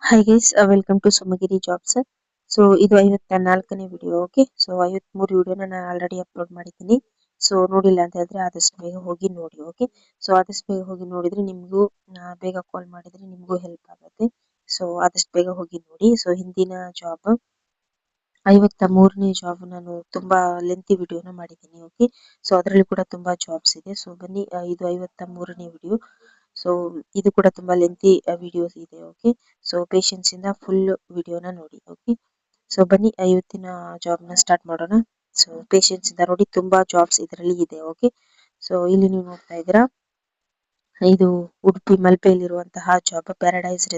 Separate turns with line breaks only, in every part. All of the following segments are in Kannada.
Hi guys, welcome to Sumagiri Jobs. So ಇದು 54ನೇ ವಿಡಿಯೋ. ಓಕೆ, ಸೊ 53 ವಿಡಿಯೋನ ನಾನು ಆಲ್ರೆಡಿ ಅಪ್ಲೋಡ್ ಮಾಡಿದ್ದೀನಿ. ಸೊ ನೋಡಿಲ್ಲ ಅಂತ ಹೇಳಿದ್ರೆ ಆದಷ್ಟು ಬೇಗ ಹೋಗಿ ನೋಡಿ. ಓಕೆ, ಸೊ ಆದಷ್ಟು ಬೇಗ ಹೋಗಿ ನೋಡಿದ್ರೆ ನಿಮಗೂ ಬೇಗ ಕಾಲ್ ಮಾಡಿದ್ರೆ ನಿಮಗೂ ಹೆಲ್ಪ್ ಆಗುತ್ತೆ. ಸೊ ಆದಷ್ಟು ಬೇಗ ಹೋಗಿ ನೋಡಿ. ಸೊ ಹಿಂದಿನ ಜಾಬ್ 53ನೇ ಜಾಬ್ ನಾನು ತುಂಬಾ ಲೆಂತಿ ವಿಡಿಯೋನ ಮಾಡಿದ್ದೀನಿ. ಓಕೆ, ಸೊ ಅದರಲ್ಲಿ ಕೂಡ ತುಂಬಾ ಜಾಬ್ಸ್ ಇದೆ. ಸೊ ಬನ್ನಿ, ಇದು 53ನೇ ವಿಡಿಯೋ. ಸೊ ಇದು ಕೂಡ ತುಂಬಾ ಲೆಂತಿ ವಿಡಿಯೋಸ್ ಇದೆ. ಓಕೆ, ಸೊ ಪೇಷನ್ಸ್ ಇಂದ ಫುಲ್ ವಿಡಿಯೋನ ನೋಡಿ. ಓಕೆ, ಸೊ ಬನ್ನಿ ಇವತ್ತಿನ ಜಾಬ್ ನ ಸ್ಟಾರ್ಟ್ ಮಾಡೋಣ. ಸೊ ಪೇಷನ್ಸ್ ಇಂದ ನೋಡಿ, ತುಂಬಾ ಜಾಬ್ಸ್ ಇದರಲ್ಲಿ ಇದೆ. ಓಕೆ, ಸೊ ಇಲ್ಲಿ ನೀವು ನೋಡ್ತಾ ಇದ್ದೀರಾ, ಇದು ಉಡುಪಿ ಮಲ್ಪೆಯಲ್ಲಿರುವಂತಹ ಜಾಬ್, ಪ್ಯಾರಡೈಸ್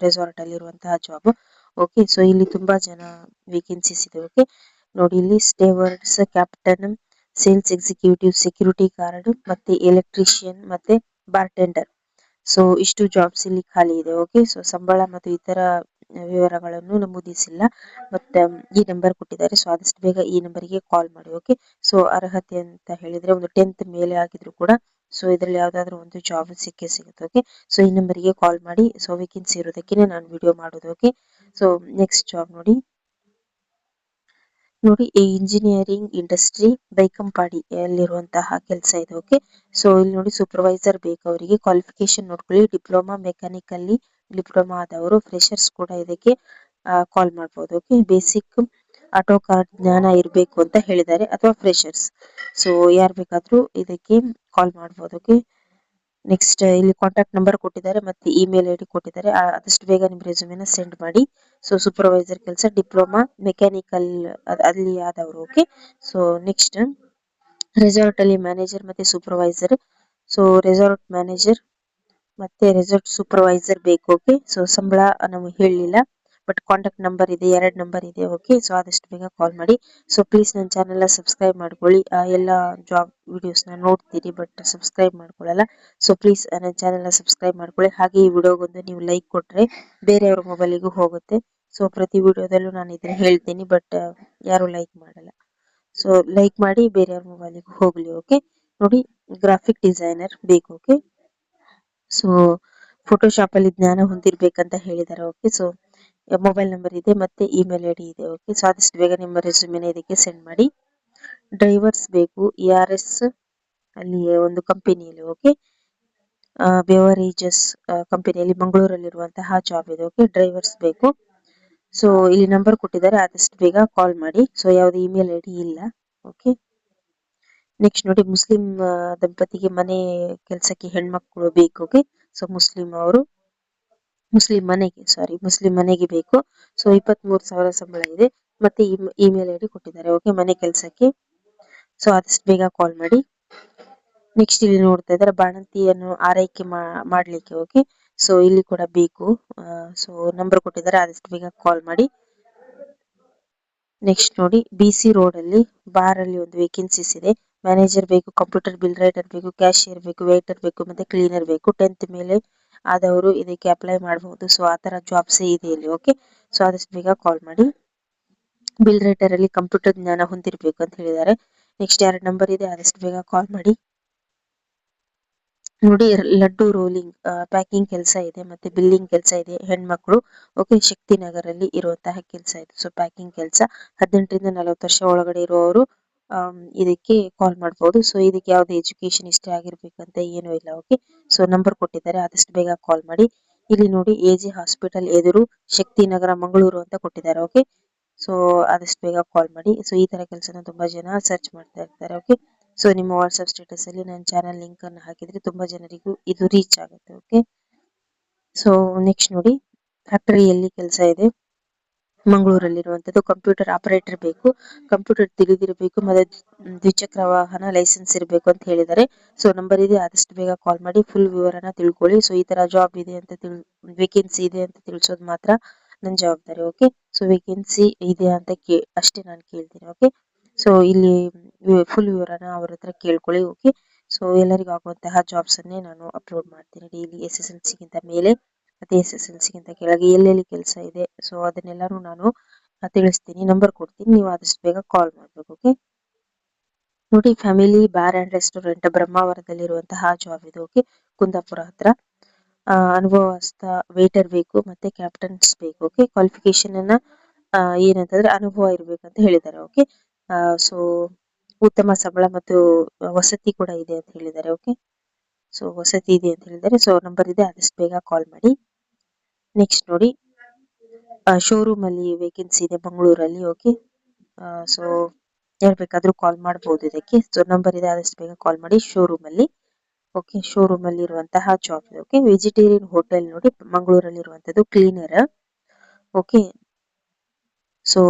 ರೆಸಾರ್ಟ್ ಅಲ್ಲಿರುವಂತಹ ಜಾಬ್. ಓಕೆ, ಸೊ ಇಲ್ಲಿ ತುಂಬಾ ಜನ ವೇಕೆನ್ಸೀಸ್ ಇದೆ. ಓಕೆ, ನೋಡಿ ಇಲ್ಲಿ stewards, captain, sales executive, security guard, ಮತ್ತೆ ಎಲೆಕ್ಟ್ರಿಷಿಯನ್, ಮತ್ತೆ ಬಾರ್ಟೆಂಡರ್. ಸೊ ಇಷ್ಟು ಜಾಬ್ಸ್ ಇಲ್ಲಿ ಖಾಲಿ ಇದೆ. ಓಕೆ, ಸೊ ಸಂಬಳ ಮತ್ತು ಇತರ ವಿವರಗಳನ್ನು ನಮೂದಿಸಿಲ್ಲ. ಮತ್ತೆ ಈ ನಂಬರ್ ಕೊಟ್ಟಿದ್ದಾರೆ. ಸೊ ಆದಷ್ಟು ಬೇಗ ಈ ನಂಬರಿಗೆ ಕಾಲ್ ಮಾಡಿ. ಓಕೆ, ಸೊ ಅರ್ಹತೆ ಅಂತ ಹೇಳಿದ್ರೆ ಒಂದು 10th ಮೇಲೆ ಆಗಿದ್ರು ಕೂಡ ಸೊ ಇದ್ರಲ್ಲಿ ಯಾವ್ದಾದ್ರು ಒಂದು ಜಾಬ್ ಸಿಕ್ಕೇ ಸಿಗುತ್ತೆ. ಓಕೆ, ಸೊ ಈ ನಂಬರಿಗೆ ಕಾಲ್ ಮಾಡಿ. ಸೊ ವೇಕೆನ್ಸಿ ಇರೋದಕ್ಕೆ ನಾನು ವಿಡಿಯೋ ಮಾಡೋದು. ಓಕೆ, ಸೊ ನೆಕ್ಸ್ಟ್ ಜಾಬ್ ನೋಡಿ. ಈ ಇಂಜಿನಿಯರಿಂಗ್ ಇಂಡಸ್ಟ್ರಿ ಬೈಕಂಪಾಡಿ ಅಲ್ಲಿರುವಂತಹ ಕೆಲಸ ಇದೆ. ಓಕೆ, ಸೊ ಇಲ್ಲಿ ನೋಡಿ ಸೂಪರ್ವೈಸರ್ ಬೇಕು ಅವರಿಗೆ. ಕ್ವಾಲಿಫಿಕೇಶನ್ ನೋಡ್ಕೊಳ್ಳಿ, ಡಿಪ್ಲೊಮಾ ಮೆಕ್ಯಾನಿಕಲ್ಲಿ ಡಿಪ್ಲೊಮಾ ಆದವರು, ಫ್ರೆಶರ್ಸ್ ಕೂಡ ಇದಕ್ಕೆ ಕಾಲ್ ಮಾಡಬಹುದು. ಓಕೆ, ಬೇಸಿಕ್ ಆಟೋ ಕಾರ್ಡ್ ಜ್ಞಾನ ಇರಬೇಕು ಅಂತ ಹೇಳಿದ್ದಾರೆ, ಅಥವಾ ಫ್ರೆಶರ್ಸ್. ಸೊ ಯಾರು ಬೇಕಾದ್ರೂ ಇದಕ್ಕೆ ಕಾಲ್ ಮಾಡಬಹುದು. ಓಕೆ, ನೆಕ್ಸ್ಟ್ ಇಲ್ಲಿ ಕಾಂಟ್ಯಾಕ್ಟ್ ನಂಬರ್ ಕೊಟ್ಟಿದ್ದಾರೆ, ಮತ್ತೆ ಇಮೇಲ್ ಐಡಿ ಕೊಟ್ಟಿದ್ದಾರೆ. ಆದಷ್ಟು ಬೇಗ ನಿಮ್ ರೆಸ್ಯೂಮೆನ ಸೆಂಡ್ ಮಾಡಿ. ಸೊ ಸೂಪರ್ವೈಸರ್ ಕೆಲಸ, ಡಿಪ್ಲೊಮಾ ಮೆಕ್ಯಾನಿಕಲ್ ಅಲ್ಲಿ ಆದವರು. ಓಕೆ, ಸೊ ನೆಕ್ಸ್ಟ್ ರೆಸಾರ್ಟ್ ಅಲ್ಲಿ ಮ್ಯಾನೇಜರ್ ಮತ್ತೆ ಸೂಪರ್ವೈಸರ್. ಸೊ ರೆಸಾರ್ಟ್ ಮ್ಯಾನೇಜರ್ ಮತ್ತೆ ರೆಸಾರ್ಟ್ ಸೂಪರ್ವೈಸರ್ ಬೇಕು. ಓಕೆ, ಸೊ ಸಂಬಳ ನಮಗೆ ಹೇಳಲಿಲ್ಲ, ಬಟ್ ಕಾಂಟ್ಯಾಕ್ಟ್ ನಂಬರ್ ಇದೆ, 2 ನಂಬರ್ ಇದೆ. ಓಕೆ, ಸೊ ಆದಷ್ಟು ಬೇಗ ಕಾಲ್ ಮಾಡಿ. ಸೊ ಪ್ಲೀಸ್ ನನ್ನ ಚಾನೆಲ್ ಸಬ್ಸ್ಕ್ರೈಬ್ ಮಾಡ್ಕೊಳ್ಳಿ. ಎಲ್ಲ ಜಾಬ್ ವಿಡಿಯೋಸ್ ನ ನೋಡ್ತೀರಿ, ಬಟ್ ಸಬ್ಸ್ಕ್ರೈಬ್ ಮಾಡ್ಕೊಳ್ಳಲ್ಲ. ಸೊ ಪ್ಲೀಸ್ ನನ್ನ ಚಾನೆಲ್ ಸಬ್ಸ್ಕ್ರೈಬ್ ಮಾಡ್ಕೊಳ್ಳಿ. ಹಾಗೆ ಈ ವಿಡಿಯೋಗೊಂದು ನೀವು ಲೈಕ್ ಕೊಟ್ರೆ ಬೇರೆಯವ್ರ ಮೊಬೈಲಿಗೂ ಹೋಗುತ್ತೆ. ಸೊ ಪ್ರತಿ ವಿಡಿಯೋದಲ್ಲೂ ನಾನು ಇದನ್ನ ಹೇಳ್ತೀನಿ, ಬಟ್ ಯಾರು ಲೈಕ್ ಮಾಡಲ್ಲ. ಸೊ ಲೈಕ್ ಮಾಡಿ, ಬೇರೆಯವ್ರ ಮೊಬೈಲಿಗೂ ಹೋಗ್ಲಿ. ಓಕೆ, ನೋಡಿ ಗ್ರಾಫಿಕ್ ಡಿಸೈನರ್ ಬೇಕು. ಓಕೆ, ಸೊ ಫೋಟೋಶಾಪ್ ಅಲ್ಲಿ ಜ್ಞಾನ ಹೊಂದಿರ್ಬೇಕಂತ ಹೇಳಿದ್ದಾರೆ. ಓಕೆ, ಸೊ ಮೊಬೈಲ್ ನಂಬರ್ ಇದೆ, ಮತ್ತೆ ಇಮೇಲ್ ಐಡಿ ಇದೆ. ಓಕೆ, ಸೊ ಆದಷ್ಟು ಬೇಗ ನಿಮ್ಮ ರೆಸ್ಯೂಮೆನ ಇದಕ್ಕೆ ಸೆಂಡ್ ಮಾಡಿ. ಡ್ರೈವರ್ಸ್ ಬೇಕು, ERS ಅಲ್ಲಿ ಒಂದು ಕಂಪನಿಯಲ್ಲಿ. ಓಕೆ, ಬೆವರೇಜಸ್ ಕಂಪನಿಯಲ್ಲಿ ಮಂಗಳೂರಲ್ಲಿರುವಂತಹ ಜಾಬ್ ಇದೆ. ಓಕೆ, ಡ್ರೈವರ್ಸ್ ಬೇಕು. ಸೊ ಇಲ್ಲಿ ನಂಬರ್ ಕೊಟ್ಟಿದ್ದಾರೆ, ಆದಷ್ಟು ಬೇಗ ಕಾಲ್ ಮಾಡಿ. ಸೊ ಯಾವ್ದು ಇಮೇಲ್ ಐಡಿ ಇಲ್ಲ. ಓಕೆ, ನೆಕ್ಸ್ಟ್ ನೋಡಿ, ಮುಸ್ಲಿಂ ದಂಪತಿಗೆ ಮನೆ ಕೆಲಸಕ್ಕೆ ಹೆಣ್ಮಕ್ಳು ಬೇಕು. ಓಕೆ, ಸೊ ಮುಸ್ಲಿಂ ಮನೆಗೆ ಬೇಕು. ಸೊ 23,000 ಸಂಬಳ ಇದೆ, ಮತ್ತೆ ಇಮೇಲ್ ಐಡಿ ಕೊಟ್ಟಿದ್ದಾರೆ. ಓಕೆ, ಮನೆ ಕೆಲಸಕ್ಕೆ. ಸೊ ಆದಷ್ಟು ಬೇಗ ಕಾಲ್ ಮಾಡಿ. ನೆಕ್ಸ್ಟ್ ಇಲ್ಲಿ ನೋಡ್ತಾ ಇದ್ದಾರೆ, ಬಾಣಂತಿಯನ್ನು ಆರೈಕೆ ಮಾಡ್ಲಿಕ್ಕೆ. ಓಕೆ, ಸೊ ಇಲ್ಲಿ ಕೂಡ ಬೇಕು. ಸೊ ನಂಬರ್ ಕೊಟ್ಟಿದ್ದಾರೆ, ಆದಷ್ಟು ಬೇಗ ಕಾಲ್ ಮಾಡಿ. ನೆಕ್ಸ್ಟ್ ನೋಡಿ, BC ರೋಡ್ ಅಲ್ಲಿ ಬಾರ್ ಅಲ್ಲಿ ಒಂದು ವೇಕೆನ್ಸೀಸ್ ಇದೆ. ಮ್ಯಾನೇಜರ್ ಬೇಕು, ಕಂಪ್ಯೂಟರ್ ಬಿಲ್ ರೈಟರ್ ಬೇಕು, ಕ್ಯಾಶಿಯರ್ ಬೇಕು, ವೇಟರ್ ಬೇಕು, ಮತ್ತೆ ಕ್ಲೀನರ್ ಬೇಕು. 10th ಮೇಲೆ ಆದವರು ಇದಕ್ಕೆ ಅಪ್ಲೈ ಮಾಡಬಹುದು. ಸೊ ಆತರ ಜಾಬ್ಸ್ ಇದೆ ಇಲ್ಲಿ. ಓಕೆ, ಸೊ ಆದಷ್ಟು ಬೇಗ ಕಾಲ್ ಮಾಡಿ. ಬಿಲ್ ರೈಟರ್ ಅಲ್ಲಿ ಕಂಪ್ಯೂಟರ್ ಜ್ಞಾನ ಹೊಂದಿರಬೇಕು ಅಂತ ಹೇಳಿದ್ದಾರೆ. ನೆಕ್ಸ್ಟ್ 2 ನಂಬರ್ ಇದೆ, ಆದಷ್ಟು ಬೇಗ ಕಾಲ್ ಮಾಡಿ. ನೋಡಿ, ಲಡ್ಡು ರೋಲಿಂಗ್ ಪ್ಯಾಕಿಂಗ್ ಕೆಲಸ ಇದೆ, ಮತ್ತೆ ಬಿಲ್ಲಿಂಗ್ ಕೆಲಸ ಇದೆ, ಹೆಣ್ಮಕ್ಳು. ಓಕೆ, ಶಕ್ತಿನಗರಲ್ಲಿ ಇರುವಂತಹ ಕೆಲಸ ಇದೆ. ಸೊ ಪ್ಯಾಕಿಂಗ್ ಕೆಲಸ, 18ರಿಂದ 40 ವರ್ಷ ಒಳಗಡೆ ಇರುವವರು ಇದಕ್ಕೆ ಕಾಲ್ ಮಾಡಬಹುದು. ಸೊ ಇದಕ್ಕೆ ಯಾವ್ದು ಎಜುಕೇಶನ್ ಇಷ್ಟೇ ಆಗಿರ್ಬೇಕಂತ ಏನೂ ಇಲ್ಲ. ಓಕೆ, ಸೊ ನಂಬರ್ ಕೊಟ್ಟಿದ್ದಾರೆ, ಆದಷ್ಟು ಬೇಗ ಕಾಲ್ ಮಾಡಿ. ಇಲ್ಲಿ ನೋಡಿ, AG ಹಾಸ್ಪಿಟಲ್ ಎದುರು, ಶಕ್ತಿನಗರ, ಮಂಗಳೂರು ಅಂತ ಕೊಟ್ಟಿದ್ದಾರೆ. ಓಕೆ, ಸೊ ಆದಷ್ಟು ಬೇಗ ಕಾಲ್ ಮಾಡಿ. ಸೊ ಈ ತರ ಕೆಲಸನ ತುಂಬಾ ಜನ ಸರ್ಚ್ ಮಾಡ್ತಾ ಇರ್ತಾರೆ. ಓಕೆ, ಸೊ ನಿಮ್ಮ ವಾಟ್ಸ್ಆಪ್ ಸ್ಟೇಟಸ್ ಅಲ್ಲಿ ನನ್ನ ಚಾನಲ್ ಲಿಂಕ್ ಅನ್ನು ಹಾಕಿದ್ರೆ ತುಂಬಾ ಜನರಿಗೂ ಇದು ರೀಚ್ ಆಗುತ್ತೆ. ಓಕೆ, ಸೊ ನೆಕ್ಸ್ಟ್ ನೋಡಿ, ಫ್ಯಾಕ್ಟರಿಯಲ್ಲಿ ಕೆಲಸ ಇದೆ, ಮಂಗಳೂರಲ್ಲಿರುವಂತದ್ದು. ಕಂಪ್ಯೂಟರ್ ಆಪರೇಟರ್ ಬೇಕು, ಕಂಪ್ಯೂಟರ್ ತಿಳಿದಿರಬೇಕು, ಮತ್ತೆ ದ್ವಿಚಕ್ರ ವಾಹನ ಲೈಸೆನ್ಸ್ ಇರಬೇಕು ಅಂತ ಹೇಳಿದ್ದಾರೆ. ಸೊ ನಂಬರ್ ಇದೆ, ಆದಷ್ಟು ಬೇಗ ಕಾಲ್ ಮಾಡಿ. ಫುಲ್ ವಿವರನ ತಿಳ್ಕೊಳ್ಳಿ. ಸೊ ಈ ತರ ಜಾಬ್ ಇದೆ ಅಂತ ವೇಕೆನ್ಸಿ ಇದೆ ಅಂತ ತಿಳಿಸೋದು ಮಾತ್ರ ನನ್ನ ಜವಾಬ್ದಾರಿ. ಓಕೆ, ಸೊ ವೇಕೆನ್ಸಿ ಇದೆ ಅಂತ ಅಷ್ಟೇ ನಾನು ಕೇಳ್ತೀನಿ. ಓಕೆ, ಸೊ ಇಲ್ಲಿ ಫುಲ್ ವಿವರನ ಅವ್ರ ಹತ್ರ ಕೇಳ್ಕೊಳ್ಳಿ. ಓಕೆ, ಸೊ ಎಲ್ಲರಿಗೂ ಆಗುವಂತಹ ಜಾಬ್ಸ್ ಅನ್ನೇ ನಾನು ಅಪ್ಲೋಡ್ ಮಾಡ್ತೀನಿ ಡೈಲಿ. SSLC ಗಿಂತ ಮೇಲೆ ಮತ್ತೆ SSLC ಗಿಂತ ಕೆಳಗೆ ಎಲ್ಲೆಲ್ಲಿ ಕೆಲಸ ಇದೆ, ಸೊ ಅದನ್ನೆಲ್ಲಾನು ನಾನು ತಿಳಿಸ್ತೀನಿ, ನಂಬರ್ ಕೊಡ್ತೀನಿ, ನೀವು ಆದಷ್ಟು ಬೇಗ ಕಾಲ್ ಮಾಡ್ಬೇಕು. ಓಕೆ, ನೋಡಿ, ಫ್ಯಾಮಿಲಿ ಬಾರ್ ಅಂಡ್ ರೆಸ್ಟೋರೆಂಟ್ ಬ್ರಹ್ಮಾವರದಲ್ಲಿರುವಂತಹ ಜಾಬ್ ಇದು. ಓಕೆ, ಕುಂದಾಪುರ ಹತ್ರ. ಅನುಭವಸ್ಥ ವೇಟರ್ ಬೇಕು ಮತ್ತೆ ಕ್ಯಾಪ್ಟನ್ಸ್ ಬೇಕು. ಓಕೆ, ಕ್ವಾಲಿಫಿಕೇಶನ್ ಅನ್ನ ಏನಂತಂದ್ರೆ ಅನುಭವ ಇರ್ಬೇಕಂತ ಹೇಳಿದ್ದಾರೆ. ಓಕೆ, ಸೊ ಉತ್ತಮ ಸಂಬಳ ಮತ್ತು ವಸತಿ ಕೂಡ ಇದೆ ಅಂತ ಹೇಳಿದ್ದಾರೆ. ಓಕೆ, ಸೊ ವಸತಿ ಇದೆ ಅಂತ ಹೇಳಿದ್ದಾರೆ. ಸೊ ನಂಬರ್ ಇದೆ, ಆದಷ್ಟು ಬೇಗ ಕಾಲ್ ಮಾಡಿ. ನೆಕ್ಸ್ಟ್ ನೋಡಿ, ಶೋರೂಮ್ ಅಲ್ಲಿ ವೇಕೆನ್ಸಿ ಇದೆ ಮಂಗಳೂರಲ್ಲಿ. ಓಕೆ, ಸೊ ಯಾರು ಬೇಕಾದ್ರೂ ಕಾಲ್ ಮಾಡಬಹುದು ಇದಕ್ಕೆ. ಸೊ ನಂಬರ್ ಇದೆ, ಆದಷ್ಟು ಬೇಗ ಕಾಲ್ ಮಾಡಿ. ಶೋರೂಮ್ ಅಲ್ಲಿ, ಓಕೆ, ಶೋರೂಮ್ ಅಲ್ಲಿ ಇರುವಂತಹ ಜಾಬ್ ಇದೆ. ಓಕೆ, ವೆಜಿಟೇರಿಯನ್ ಹೋಟೆಲ್ ನೋಡಿ ಮಂಗಳೂರಲ್ಲಿ ಇರುವಂತದ್ದು, ಕ್ಲೀನರ್. ಓಕೆ, ಸೊ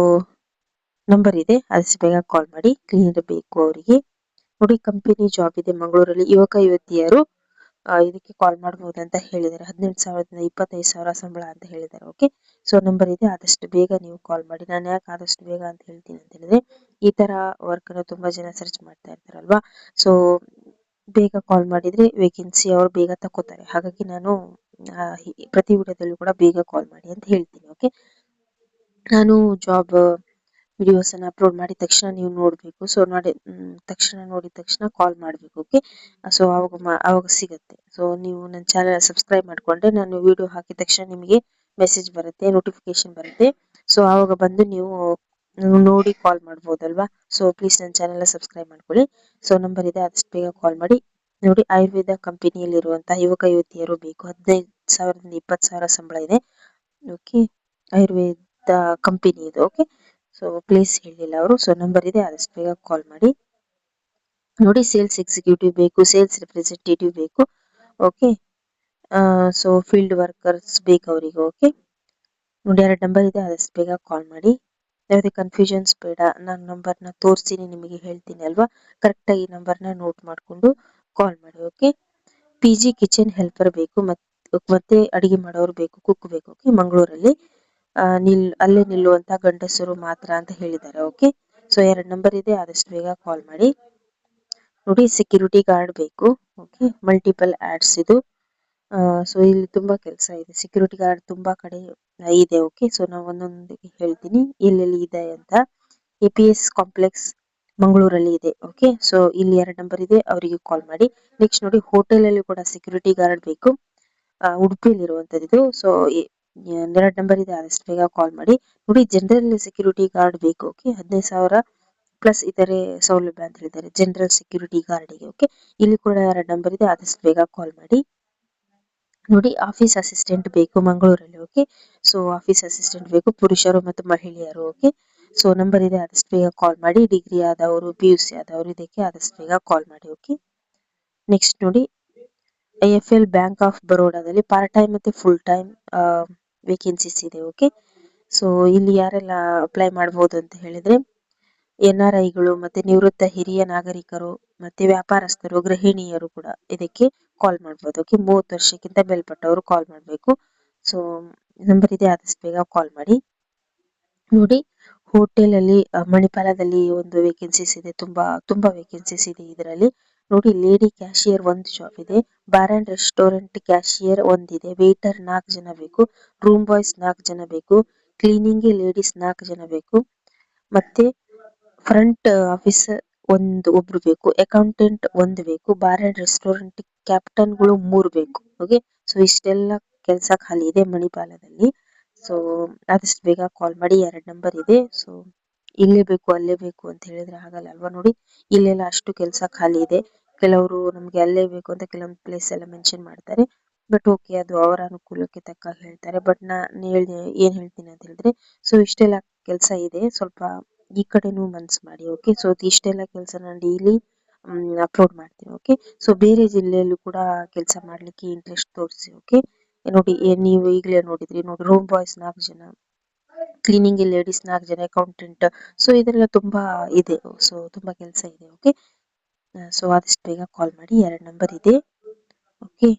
ನಂಬರ್ ಇದೆ, ಆದಷ್ಟು ಬೇಗ ಕಾಲ್ ಮಾಡಿ. ಕ್ಲೀನರ್ ಬೇಕು ಅವರಿಗೆ ನೋಡಿ. ಕಂಪನಿ ಜಾಬ್ ಇದೆ ಮಂಗಳೂರಲ್ಲಿ. ಯುವಕ ಯುವತಿಯರು ಇದಕ್ಕೆ ಕಾಲ್ ಮಾಡಬಹುದು ಅಂತ ಹೇಳಿದ್ದಾರೆ. 18,000ದಿಂದ 25,000 ಸಂಬಳ ಅಂತ ಹೇಳಿದ್ದಾರೆ. ಓಕೆ, ಸೊ ನಂಬರ್ ಇದೆ, ಆದಷ್ಟು ಬೇಗ ನೀವು ಕಾಲ್ ಮಾಡಿ. ನಾನು ಯಾಕೆ ಆದಷ್ಟು ಬೇಗ ಅಂತ ಹೇಳ್ತೀನಿ ಅಂತ ಹೇಳಿದ್ರೆ, ಈ ತರ ವರ್ಕ್ ಅನ್ನು ತುಂಬಾ ಜನ ಸರ್ಚ್ ಮಾಡ್ತಾ ಇರ್ತಾರಲ್ವಾ. ಸೊ ಬೇಗ ಕಾಲ್ ಮಾಡಿದ್ರೆ ವೇಕೆನ್ಸಿ ಅವ್ರು ಬೇಗ ತಕೋತಾರೆ. ಹಾಗಾಗಿ ನಾನು ಪ್ರತಿ ವಿಡಿಯೋದಲ್ಲೂ ಕೂಡ ಬೇಗ ಕಾಲ್ ಮಾಡಿ ಅಂತ ಹೇಳ್ತೀನಿ. ಓಕೆ, ನಾನು ಜಾಬ್ ವಿಡಿಯೋಸ್ ಅನ್ನ ಅಪ್ಲೋಡ್ ಮಾಡಿದ ತಕ್ಷಣ ನೀವು ನೋಡ್ಬೇಕು. ಸೊ ನೋಡಿದ ತಕ್ಷಣ ಕಾಲ್ ಮಾಡ್ಬೇಕು. ಓಕೆ, ಸೊ ಅವಾಗ ಸಿಗುತ್ತೆ. ಸೊ ನೀವು ನನ್ನ ಚಾನೆಲ್ ಸಬ್ಸ್ಕ್ರೈಬ್ ಮಾಡ್ಕೊಂಡ್ರೆ ನಾನು ವಿಡಿಯೋ ಹಾಕಿದ ತಕ್ಷಣ ನಿಮಗೆ ಮೆಸೇಜ್ ಬರುತ್ತೆ, ನೋಟಿಫಿಕೇಶನ್ ಬರುತ್ತೆ. ಸೊ ಆವಾಗ ಬಂದು ನೀವು ನೋಡಿ ಕಾಲ್ ಮಾಡ್ಬೋದಲ್ವಾ. ಸೊ ಪ್ಲೀಸ್ ನನ್ನ ಚಾನೆಲ್ ಸಬ್ಸ್ಕ್ರೈಬ್ ಮಾಡ್ಕೊಳ್ಳಿ. ಸೊ ನಂಬರ್ ಇದೆ, ಆದಷ್ಟು ಬೇಗ ಕಾಲ್ ಮಾಡಿ. ನೋಡಿ, ಆಯುರ್ವೇದ ಕಂಪನಿಯಲ್ಲಿರುವಂತಹ ಯುವಕ ಯುವತಿಯರು ಬೇಕು. 15,000ದಿಂದ 20,000 ಸಂಬಳ ಇದೆ. ಓಕೆ, ಆಯುರ್ವೇದ ಕಂಪನಿ ಇದು. ಓಕೆ, ಸೊ ಪ್ಲೇಸ್ ಹೇಳಿಲ್ಲ ಅವರು. ಸೊ ನಂಬರ್ ಇದೆ, ಆದಷ್ಟು ಬೇಗ ಕಾಲ್ ಮಾಡಿ. ನೋಡಿ, ಸೇಲ್ಸ್ ಎಕ್ಸಿಕ್ಯೂಟಿವ್ ಬೇಕು, ಸೇಲ್ಸ್ ರಿಪ್ರೆಸೆಂಟೇಟಿವ್ ಬೇಕು. ಓಕೆ, ಸೊ ಫೀಲ್ಡ್ ವರ್ಕರ್ಸ್ ಬೇಕು ಅವರಿಗೆ. ಓಕೆ, ನೋಡಿ 2 ನಂಬರ್ ಇದೆ, ಆದಷ್ಟು ಬೇಗ ಕಾಲ್ ಮಾಡಿ. ಯಾವುದೇ ಕನ್ಫ್ಯೂಷನ್ಸ್ ಬೇಡ, ನಾನು ನಂಬರ್ನ ತೋರಿಸ್ತೀನಿ ನಿಮಗೆ, ಹೇಳ್ತೀನಿ ಅಲ್ವಾ. ಕರೆಕ್ಟಾಗಿ ಈ ನಂಬರ್ನ ನೋಟ್ ಮಾಡಿಕೊಂಡು ಕಾಲ್ ಮಾಡಿ. ಓಕೆ, PG ಕಿಚನ್ ಹೆಲ್ಪರ್ ಬೇಕು, ಮತ್ತೆ ಅಡಿಗೆ ಮಾಡೋರು ಬೇಕು, ಕುಕ್ ಬೇಕು. ಓಕೆ, ಮಂಗಳೂರಲ್ಲಿ ಅಲ್ಲೇ ನಿಲ್ಲುವಂತ ಗಂಡಸರು ಮಾತ್ರ ಅಂತ ಹೇಳಿದ್ದಾರೆ. ಓಕೆ, ಸೊ 2 ನಂಬರ್ ಇದೆ, ಆದಷ್ಟು ಬೇಗ ಕಾಲ್ ಮಾಡಿ. ನೋಡಿ, ಸೆಕ್ಯೂರಿಟಿ ಗಾರ್ಡ್ ಬೇಕು. ಓಕೆ, ಮಲ್ಟಿಪಲ್ ಆಡ್ಸ್ ಇದು. ಸೊ ಇಲ್ಲಿ ತುಂಬಾ ಕೆಲಸ ಇದೆ. ಸೆಕ್ಯೂರಿಟಿ ಗಾರ್ಡ್ ತುಂಬಾ ಕಡೆ ಇದೆ. ಓಕೆ, ಸೊ ನಾವು ಒಂದೊಂದಿಗೆ ಹೇಳ್ತೀನಿ ಎಲ್ಲೆಲ್ಲಿ ಇದೆ ಅಂತ. APS ಕಾಂಪ್ಲೆಕ್ಸ್ ಮಂಗಳೂರಲ್ಲಿ ಇದೆ. ಓಕೆ, ಸೊ ಇಲ್ಲಿ 2 ನಂಬರ್ ಇದೆ, ಅವರಿಗೆ ಕಾಲ್ ಮಾಡಿ. ನೆಕ್ಸ್ಟ್ ನೋಡಿ, ಹೋಟೆಲ್ ಅಲ್ಲಿ ಕೂಡ ಸೆಕ್ಯೂರಿಟಿ ಗಾರ್ಡ್ ಬೇಕು, ಉಡುಪಿಯಲ್ಲಿ ಇರುವಂತದ್ದು. ಸೊ 2 ನಂಬರ್ ಇದೆ, ಆದಷ್ಟು ಬೇಗ ಕಾಲ್ ಮಾಡಿ. ನೋಡಿ, ಜನರಲ್ ಸೆಕ್ಯೂರಿಟಿ ಗಾರ್ಡ್ ಬೇಕು. ಓಕೆ, 15,000 ಪ್ಲಸ್ ಇತರೆ ಸೌಲಭ್ಯ ಅಂತ ಹೇಳಿದ್ದಾರೆ ಜನರಲ್ ಸೆಕ್ಯೂರಿಟಿ ಗಾರ್ಡ್ಗೆ. ಓಕೆ, ಇಲ್ಲಿ ಕೂಡ 2 ನಂಬರ್ ಇದೆ, ಆದಷ್ಟು ಬೇಗ ಕಾಲ್ ಮಾಡಿ. ನೋಡಿ, ಆಫೀಸ್ ಅಸಿಸ್ಟೆಂಟ್ ಬೇಕು ಮಂಗಳೂರಲ್ಲಿ. ಓಕೆ, ಸೊ ಆಫೀಸ್ ಅಸಿಸ್ಟೆಂಟ್ ಬೇಕು, ಪುರುಷರು ಮತ್ತು ಮಹಿಳೆಯರು. ಓಕೆ, ಸೊ ನಂಬರ್ ಇದೆ, ಆದಷ್ಟು ಬೇಗ ಕಾಲ್ ಮಾಡಿ. ಡಿಗ್ರಿ ಆದವರು, PUC ಆದವರು ಇದಕ್ಕೆ ಆದಷ್ಟು ಬೇಗ ಕಾಲ್ ಮಾಡಿ. ಓಕೆ, ನೆಕ್ಸ್ಟ್ ನೋಡಿ, IFL ಬ್ಯಾಂಕ್ ಆಫ್ ಬರೋಡಾದಲ್ಲಿ ಪಾರ್ಟ್ ಟೈಮ್ ಮತ್ತೆ ಫುಲ್ ಟೈಮ್ ವೇಕೆನ್ಸೀಸ್ ಇದೆ. ಓಕೆ, ಸೊ ಇಲ್ಲಿ ಯಾರೆಲ್ಲ ಅಪ್ಲೈ ಮಾಡಬಹುದು ಅಂತ ಹೇಳಿದ್ರೆ, NRIಗಳು ಮತ್ತೆ ನಿವೃತ್ತ ಹಿರಿಯ ನಾಗರಿಕರು ಮತ್ತೆ ವ್ಯಾಪಾರಸ್ಥರು, ಗೃಹಿಣಿಯರು ಕೂಡ ಇದಕ್ಕೆ ಕಾಲ್ ಮಾಡಬಹುದು. ಓಕೆ, 30 ವರ್ಷಕ್ಕಿಂತ ಮೇಲ್ಪಟ್ಟವರು ಕಾಲ್ ಮಾಡಬೇಕು. ಸೊ ನಂಬರ್ ಇದೆ, ಆದಷ್ಟು ಬೇಗ ಕಾಲ್ ಮಾಡಿ. ನೋಡಿ, ಹೋಟೆಲ್ ಅಲ್ಲಿ ಮಣಿಪಾಲದಲ್ಲಿ ಒಂದು ವೇಕೆನ್ಸೀಸ್ ಇದೆ. ತುಂಬಾ ವೇಕೆನ್ಸೀಸ್ ಇದೆ ಇದರಲ್ಲಿ. ನೋಡಿ, ಲೇಡಿ ಕ್ಯಾಶಿಯರ್ ಒಂದು ಜಾಬ್ ಇದೆ, ಬಾರ್ ಅಂಡ್ ರೆಸ್ಟೋರೆಂಟ್ ಕ್ಯಾಶಿಯರ್ ಒಂದಿದೆ, ವೇಟರ್ 4 ಜನ ಬೇಕು, ರೂಮ್ ಬಾಯ್ಸ್ 4 ಜನ ಬೇಕು, ಕ್ಲೀನಿಂಗ್ ಲೇಡೀಸ್ 4 ಜನ ಬೇಕು, ಮತ್ತೆ ಫ್ರಂಟ್ ಆಫೀಸರ್ ಒಬ್ರು ಬೇಕು, ಅಕೌಂಟೆಂಟ್ 1 ಬೇಕು, ಬಾರ್ ಅಂಡ್ ರೆಸ್ಟೋರೆಂಟ್ ಕ್ಯಾಪ್ಟನ್ಗಳು 3 ಬೇಕು. ಓಕೆ, ಸೊ ಇಷ್ಟೆಲ್ಲ ಕೆಲಸ ಖಾಲಿ ಇದೆ ಮಣಿಪಾಲದಲ್ಲಿ. ಸೊ ಆದಷ್ಟು ಬೇಗ ಕಾಲ್ ಮಾಡಿ. 2 ನಂಬರ್ ಇದೆ. ಸೊ ಇಲ್ಲೇ ಬೇಕು ಅಲ್ಲೇ ಬೇಕು ಅಂತ ಹೇಳಿದ್ರೆ ಆಗಲ್ಲ ಅಲ್ವಾ. ನೋಡಿ, ಇಲ್ಲೆಲ್ಲ ಅಷ್ಟು ಕೆಲಸ ಖಾಲಿ ಇದೆ. ಕೆಲವರು ನಮ್ಗೆ ಅಲ್ಲೇ ಬೇಕು ಅಂತ ಕೆಲವೊಂದು ಪ್ಲೇಸ್ ಎಲ್ಲ ಮೆನ್ಷನ್ ಮಾಡ್ತಾರೆ. ಬಟ್ ಓಕೆ, ಅದು ಅವರ ಅನುಕೂಲಕ್ಕೆ ತಕ್ಕ ಹೇಳ್ತಾರೆ. ಬಟ್ ಏನ್ ಹೇಳ್ತೀನಿ ಅಂತ ಹೇಳಿದ್ರೆ, ಸೊ ಇಷ್ಟೆಲ್ಲ ಕೆಲಸ ಇದೆ, ಸ್ವಲ್ಪ ಈ ಕಡೆನೂ ಮನ್ಸ್ ಮಾಡಿ. ಓಕೆ, ಸೊ ಇಷ್ಟೆಲ್ಲ ಕೆಲಸ ನಾನು ಡೈಲಿ ಅಪ್ಲೋಡ್ ಮಾಡ್ತೀನಿ. ಓಕೆ, ಸೊ ಬೇರೆ ಜಿಲ್ಲೆಯಲ್ಲೂ ಕೂಡ ಕೆಲಸ ಮಾಡ್ಲಿಕ್ಕೆ ಇಂಟ್ರೆಸ್ಟ್ ತೋರಿಸಿ. ಓಕೆ, ನೋಡಿ, ನೀವು ಈಗಲೇ ನೋಡಿದ್ರಿ ನೋಡಿ, ರೂಮ್ ಬಾಯ್ಸ್ 4 ಜನ, ಕ್ಲೀನಿಂಗ್ ಲೇಡೀಸ್ 4 ಜನ, ಅಕೌಂಟೆಂಟ್. ಸೊ ಇದೆಲ್ಲ ತುಂಬಾ ಇದೆ. ಸೊ ತುಂಬಾ ಕೆಲಸ ಇದೆ. ಓಕೆ, ಸೊ ಆದಷ್ಟು ಬೇಗ ಕಾಲ್ ಮಾಡಿ. 2 ನಂಬರ್ ಇದೆ. ಓಕೆ,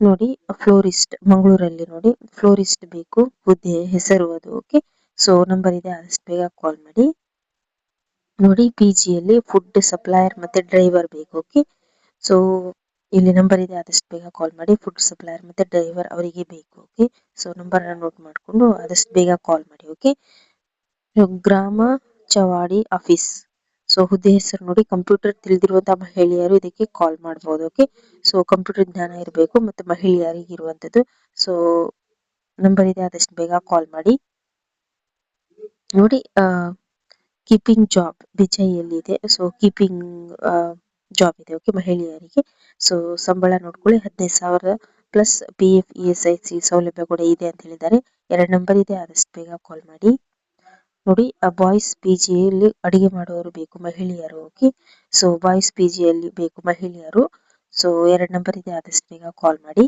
ನೋಡಿ, ಫ್ಲೋರಿಸ್ಟ್ ಮಂಗಳೂರಲ್ಲಿ ನೋಡಿ, ಫ್ಲೋರಿಸ್ಟ್ ಬೇಕು, ಹುದ್ದೆ ಹೆಸರು ಅದು. ಓಕೆ, ಸೊ ನಂಬರ್ ಇದೆ, ಆದಷ್ಟು ಬೇಗ ಕಾಲ್ ಮಾಡಿ. ನೋಡಿ, PGಯಲ್ಲಿ ಫುಡ್ ಸಪ್ಲೈಯರ್ ಮತ್ತೆ ಡ್ರೈವರ್ ಬೇಕು. ಓಕೆ, ಸೊ ಇಲ್ಲಿ ನಂಬರ್ ಇದೆ, ಆದಷ್ಟು ಬೇಗ ಕಾಲ್ ಮಾಡಿ. ಫುಡ್ ಸಪ್ಲೈಯರ್ ಮತ್ತೆ ಡ್ರೈವರ್ ಅವರಿಗೆ ಬೇಕು. ಓಕೆ, ಸೊ ನಂಬರ್ ನೋಟ್ ಮಾಡಿಕೊಂಡು ಆದಷ್ಟು ಬೇಗ ಕಾಲ್ ಮಾಡಿ. ಓಕೆ, ಗ್ರಾಮ ಚವಾಡಿ ಆಫೀಸ್ ಸೊ ಹುದ್ದೆ ಹೆಸರು ನೋಡಿ ಕಂಪ್ಯೂಟರ್ ತಿಳಿದಿರುವಂತಹ ಮಹಿಳೆಯರು ಇದಕ್ಕೆ ಕಾಲ್ ಮಾಡಬಹುದು. ಓಕೆ, ಸೊ ಕಂಪ್ಯೂಟರ್ ಜ್ಞಾನ ಇರಬೇಕು ಮತ್ತು ಮಹಿಳೆಯರಿಗೆ ಇರುವಂತದ್ದು. ಸೊ ನಂಬರ್ ಇದೆ, ಆದಷ್ಟು ಬೇಗ ಕಾಲ್ ಮಾಡಿ. ನೋಡಿ ಕೀಪಿಂಗ್ ಜಾಬ್ ವಿಜಯಲ್ಲಿ ಇದೆ. ಸೊ ಕೀಪಿಂಗ್ ಜಾಬ್ ಇದೆ. ಓಕೆ, ಮಹಿಳೆಯರಿಗೆ. ಸೊ ಸಂಬಳ ನೋಡ್ಕೊಳ್ಳಿ 15,000 ಪ್ಲಸ್ PF ESIC ಸೌಲಭ್ಯ ಕೂಡ ಇದೆ ಅಂತ ಹೇಳಿದ್ದಾರೆ. 2 ನಂಬರ್ ಇದೆ, ಆದಷ್ಟು ಬೇಗ ಕಾಲ್ ಮಾಡಿ. ನೋಡಿ ಬಾಯ್ಸ್ PGಯಲ್ಲಿ ಅಡಿಗೆ ಮಾಡುವವರು ಬೇಕು ಮಹಿಳೆಯರು. ಓಕೆ, ಸೊ ಬಾಯ್ಸ್ PGಯಲ್ಲಿ ಬೇಕು ಮಹಿಳೆಯರು. ಸೊ 2 ನಂಬರ್ ಇದೆ, ಆದಷ್ಟು ಬೇಗ ಕಾಲ್ ಮಾಡಿ.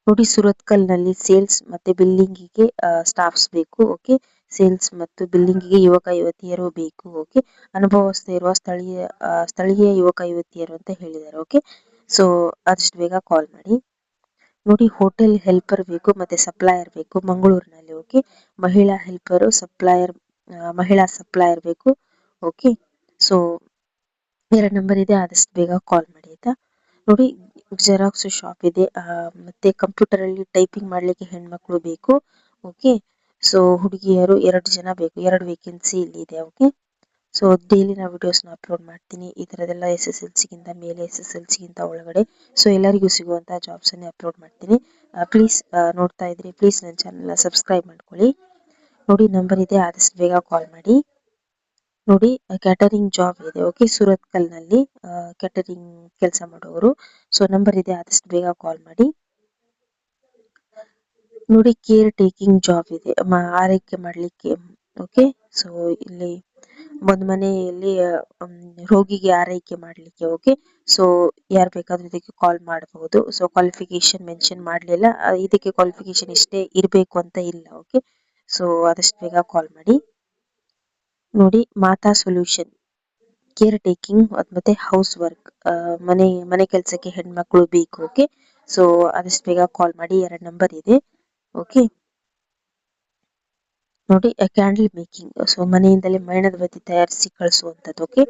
ನೋಡಿ ಸುರತ್ಕಲ್ ನಲ್ಲಿ ಸೇಲ್ಸ್ ಮತ್ತೆ ಬಿಲ್ಲಿಂಗಿಗೆ ಸ್ಟಾಫ್ಸ್ ಬೇಕು. ಓಕೆ, ಸೇಲ್ಸ್ ಮತ್ತು ಬಿಲ್ಲಿಂಗಿಗೆ ಯುವಕ ಯುವತಿಯರು ಬೇಕು. ಓಕೆ, ಅನುಭವಸ್ಥೆ ಇರುವ ಸ್ಥಳೀಯ ಯುವಕ ಯುವತಿಯರು ಅಂತ ಹೇಳಿದ್ದಾರೆ. ಓಕೆ, ಸೊ ಆದಷ್ಟು ಬೇಗ ಕಾಲ್ ಮಾಡಿ. ನೋಡಿ ಹೋಟೆಲ್ ಹೆಲ್ಪರ್ ಬೇಕು ಮತ್ತೆ ಸಪ್ಲೈಯರ್ ಬೇಕು ಮಂಗಳೂರಿನಲ್ಲಿ. ಓಕೆ, ಮಹಿಳಾ ಹೆಲ್ಪರ್ ಸಪ್ಲೈಯರ್ ಮಹಿಳಾ ಸಪ್ಲೈಯರ್ ಬೇಕು. ಓಕೆ, ಸೊ 2 ನಂಬರ್ ಇದೆ, ಆದಷ್ಟು ಬೇಗ ಕಾಲ್ ಮಾಡಿ ಆಯ್ತಾ. ನೋಡಿ ಜೆರಾಕ್ಸ್ ಶಾಪ್ ಇದೆ, ಮತ್ತೆ ಕಂಪ್ಯೂಟರ್ ಅಲ್ಲಿ ಟೈಪಿಂಗ್ ಮಾಡ್ಲಿಕ್ಕೆ ಹೆಣ್ಮಕ್ಳು ಬೇಕು. ಓಕೆ, ಸೊ ಹುಡುಗಿಯರು 2 ಜನ ಬೇಕು, 2 ವೇಕೆನ್ಸಿ ಇಲ್ಲಿ ಇದೆ. ಓಕೆ, ಸೊ ಡೈಲಿ ನಾವು ವಿಡಿಯೋಸ್ನ ಅಪ್ಲೋಡ್ ಮಾಡ್ತೀನಿ ಈ ಥರದೆಲ್ಲ SSLC ಗಿಂತ ಮೇಲೆ SSLC ಗಿಂತ ಒಳಗಡೆ. ಸೊ ಎಲ್ಲರಿಗೂ ಸಿಗುವಂತಹ ಜಾಬ್ಸ್ ಅನ್ನೇ ಅಪ್ಲೋಡ್ ಮಾಡ್ತೀನಿ. ಪ್ಲೀಸ್ ನೋಡ್ತಾ ಇದ್ರಿ, ಪ್ಲೀಸ್ ನನ್ನ ಚಾನಲ್ನ ಸಬ್ಸ್ಕ್ರೈಬ್ ಮಾಡ್ಕೊಳ್ಳಿ. ನೋಡಿ ನಂಬರ್ ಇದೆ, ಆದಷ್ಟು ಬೇಗ ಕಾಲ್ ಮಾಡಿ. ನೋಡಿ ಕ್ಯಾಟರಿಂಗ್ ಜಾಬ್ ಇದೆ. ಓಕೆ, ಸುರತ್ಕಲ್ ನಲ್ಲಿ ಕ್ಯಾಟರಿಂಗ್ ಕೆಲಸ ಮಾಡುವವರು. ಸೊ ನಂಬರ್ ಇದೆ, ಆದಷ್ಟು ಬೇಗ ಕಾಲ್ ಮಾಡಿ. ನೋಡಿ ಕೇರ್ ಟೇಕಿಂಗ್ ಜಾಬ್ ಇದೆ, ಆರೈಕೆ ಮಾಡ್ಲಿಕ್ಕೆ. ಓಕೆ, ಸೊ ಇಲ್ಲಿ ಒಂದು ಮನೆಯಲ್ಲಿ ರೋಗಿಗೆ ಆರೈಕೆ ಮಾಡ್ಲಿಕ್ಕೆ. ಓಕೆ, ಸೊ ಯಾರು ಬೇಕಾದ್ರೂ ಇದಕ್ಕೆ ಕಾಲ್ ಮಾಡಬಹುದು. ಸೊ ಕ್ವಾಲಿಫಿಕೇಶನ್ ಮೆನ್ಷನ್ ಮಾಡಲಿಲ್ಲ, ಇದಕ್ಕೆ ಕ್ವಾಲಿಫಿಕೇಶನ್ ಇಷ್ಟೇ ಇರಬೇಕು ಅಂತ ಇಲ್ಲ. ಓಕೆ, ಸೊ ಆದಷ್ಟು ಬೇಗ ಕಾಲ್ ಮಾಡಿ. ನೋಡಿ ಮಾತಾ ಸೊಲ್ಯೂಷನ್ ಕೇರ್ ಟೇಕಿಂಗ್ ಮತ್ತೆ ಹೌಸ್ ವರ್ಕ್ ಮನೆ ಕೆಲಸಕ್ಕೆ ಹೆಣ್ಮಕ್ಳು ಬೇಕು. ಓಕೆ, ಸೊ ಆದಷ್ಟು ಬೇಗ ಕಾಲ್ ಮಾಡಿ. 2 ನಂಬರ್ ಇದೆ. ಓಕೆ, ನೋಡಿ ಕ್ಯಾಂಡಲ್ ಮೇಕಿಂಗ್, ಸೊ ಮನೆಯಿಂದಲೇ ಮೇಣದ ಬತ್ತಿ ತಯಾರಿಸಿ ಕಳಿಸುವಂಥದ್ದು. ಓಕೆ,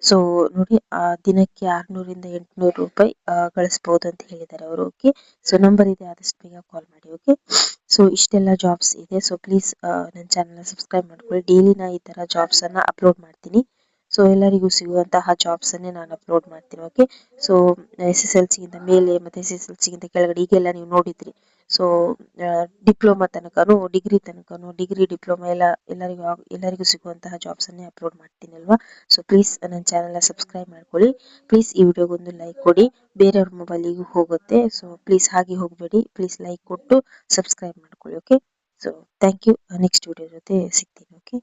ಸೊ ನೋಡಿ ದಿನಕ್ಕೆ 600 ಇಂದ 800 ರೂಪಾಯಿ ಗಳಿಸಬಹುದು ಅಂತ ಹೇಳಿದ್ದಾರೆ ಅವರು. ಓಕೆ, ಸೊ ನಂಬರ್ ಇದೆ, ಆದಷ್ಟು ಬೇಗ ಕಾಲ್ ಮಾಡಿ. ಓಕೆ, ಸೊ ಇಷ್ಟೆಲ್ಲ ಜಾಬ್ಸ್ ಇದೆ. ಸೊ ಪ್ಲೀಸ್ ನನ್ನ ಚಾನಲ್ನ ಸಬ್ಸ್ಕ್ರೈಬ್ ಮಾಡ್ಕೊಳ್ಳಿ. ಡೈಲಿ ನಾ ಈ ಥರ ಜಾಬ್ಸ್ ಅನ್ನ ಅಪ್ಲೋಡ್ ಮಾಡ್ತೀನಿ. ಸೊ ಎಲ್ಲರಿಗೂ ಸಿಗುವಂತಹ ಜಾಬ್ಸ್ ಅನ್ನೇ ನಾನು ಅಪ್ಲೋಡ್ ಮಾಡ್ತೀನಿ. ಓಕೆ, ಸೊ SSLC ಗಿಂತ ಮೇಲೆ ಮತ್ತೆ SSLC ಗಿಂತ ಕೆಳಗಡೆ ಈಗೆಲ್ಲ ನೀವು ನೋಡಿದ್ರಿ. ಸೊ ಡಿಪ್ಲೊಮಾ ತನಕನೂ ಡಿಗ್ರಿ ಡಿಪ್ಲೊಮಾ ಎಲ್ಲರಿಗೂ ಸಿಗುವಂತಹ ಜಾಬ್ಸ್ ಅನ್ನೇ ಅಪ್ಲೋಡ್ ಮಾಡ್ತೀನಿ ಅಲ್ವಾ. ಸೊ ಪ್ಲೀಸ್ ನನ್ನ ಚಾನಲ್ನ ಸಬ್ಸ್ಕ್ರೈಬ್ ಮಾಡ್ಕೊಳ್ಳಿ. ಪ್ಲೀಸ್ ಈ ವಿಡಿಯೋಗೊಂದು ಲೈಕ್ ಕೊಡಿ, ಬೇರೆಯವ್ರ ಮೊಬೈಲಿಗೂ ಹೋಗುತ್ತೆ. ಸೊ ಪ್ಲೀಸ್ ಹಾಗೆ ಹೋಗಬೇಡಿ, ಪ್ಲೀಸ್ ಲೈಕ್ ಕೊಟ್ಟು ಸಬ್ಸ್ಕ್ರೈಬ್ ಮಾಡ್ಕೊಳ್ಳಿ. Okay, so thank you. Next video ಜೊತೆ ಸಿಗ್ತೀನಿ. ಓಕೆ.